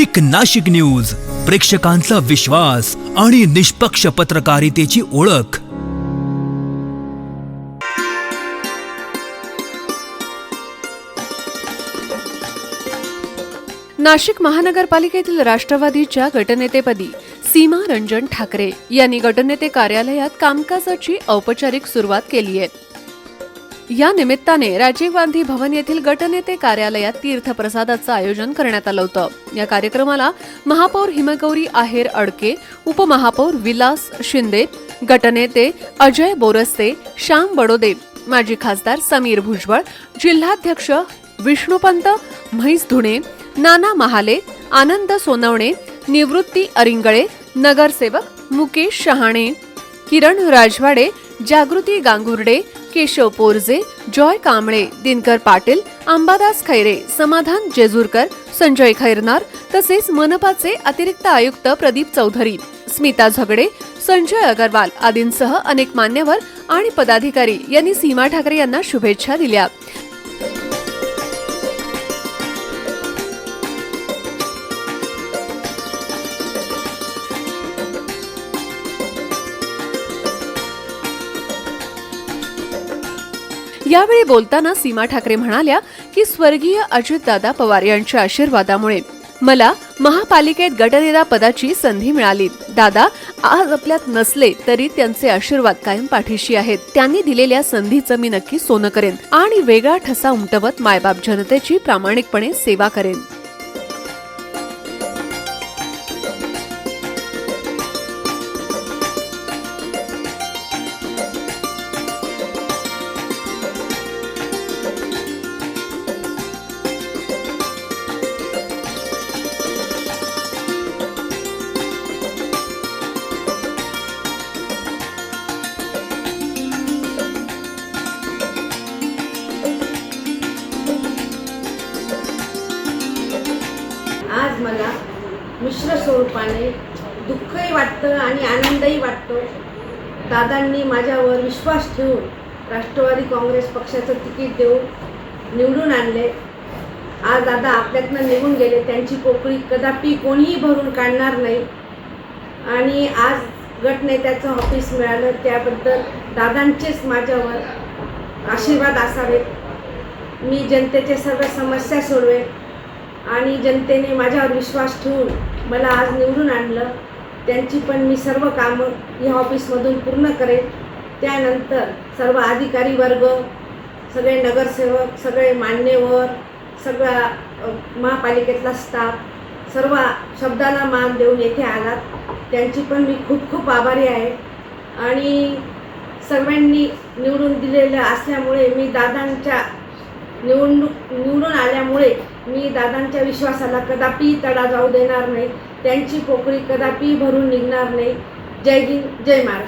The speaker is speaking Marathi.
एक नाशिक न्यूज, प्रेक्षकांचा विश्वास आणि निष्पक्ष पत्रकारितेची ओळख। नाशिक महानगरपालिकेतील राष्ट्रवादीच्या गटनेतेपदी सीमा रंजन ठाकरे यांनी गटनेते कार्यालयात कामकाजाची औपचारिक सुरुवात केली आहे। या निमित्ताने राजीव गांधी भवन येथील गटनेते कार्यालयात तीर्थप्रसादाचं आयोजन करण्यात आलं होतं। या कार्यक्रमाला महापौर हिमगौरी आहेर अडके, उपमहापौर विलास शिंदे, गटनेते अजय बोरस्ते, श्याम बडोदे, माजी खासदार समीर भुजबळ, जिल्हाध्यक्ष विष्णुपंत म्हैस धुणे, नाना महाले, आनंद सोनवणे, निवृत्ती अरिंगळे, नगरसेवक मुकेश शहाणे, किरण राजवाडे, जागृती गांगुर्डे, केशव पोरजे, जॉय कांबळे, दिनकर पाटील, अंबादास खैरे, समाधान जेजुरकर, संजय खैरनार तसेच मनपाचे अतिरिक्त आयुक्त प्रदीप चौधरी, स्मिता झगडे, संजय अगरवाल आदींसह अनेक मान्यवर आणि पदाधिकारी यांनी सीमा ठाकरे यांना शुभेच्छा दिल्या। यावेळी बोलताना सीमा ठाकरे म्हणाल्या की स्वर्गीय अजितदादा पवार यांच्या आशीर्वादामुळे मला महापालिकेत गटनेता पदाची संधी मिळाली। दादा आज आपल्यात नसले तरी त्यांचे आशीर्वाद कायम पाठीशी आहेत। त्यांनी दिलेल्या संधीचं मी नक्की सोनं करेन आणि वेगळा ठसा उमटवत मायबाप जनतेची प्रामाणिकपणे सेवा करेन। आज मला मिश्र स्वरूपाने दुःखही वाटतं आणि आनंदही वाटतो। दादांनी माझ्यावर विश्वास ठेवून राष्ट्रवादी काँग्रेस पक्षाचं तिकीट देऊन निवडून आणले। आज दादा आपल्यातनं निघून गेले, त्यांची पोकळी कदापि कोणीही भरून काढणार नाही आणि आज गटनेत्याचं ऑफिस मिळालं त्याबद्दल दादांचेच माझ्यावर आशीर्वाद असावेत। मी जनतेचे सर्व समस्या सोडवेन आणि जनतेने माझ्यावर विश्वास ठेवून मला आज निवडून आणलं, त्यांची पण मी सर्व कामं या ऑफिसमधून पूर्ण करेन। त्यानंतर सर्व अधिकारी वर्ग, सगळे नगरसेवक, सगळे मान्यवर, सगळा महापालिकेतला स्टाफ सर्व शब्दाला मान देऊन येथे आलात, त्यांची पण मी खूप खूप आभारी आहे। आणि सर्वांनी निवडून दिलेलं असल्यामुळे मी दादांच्या निवडून आल्यामुळे मी दादांच्या विश्वासाला कदापि तडा जाऊ देणार नाही, त्यांची पोकळी कदापि भरून निघणार नाही। जय हिंद, जय महाराष्ट्र।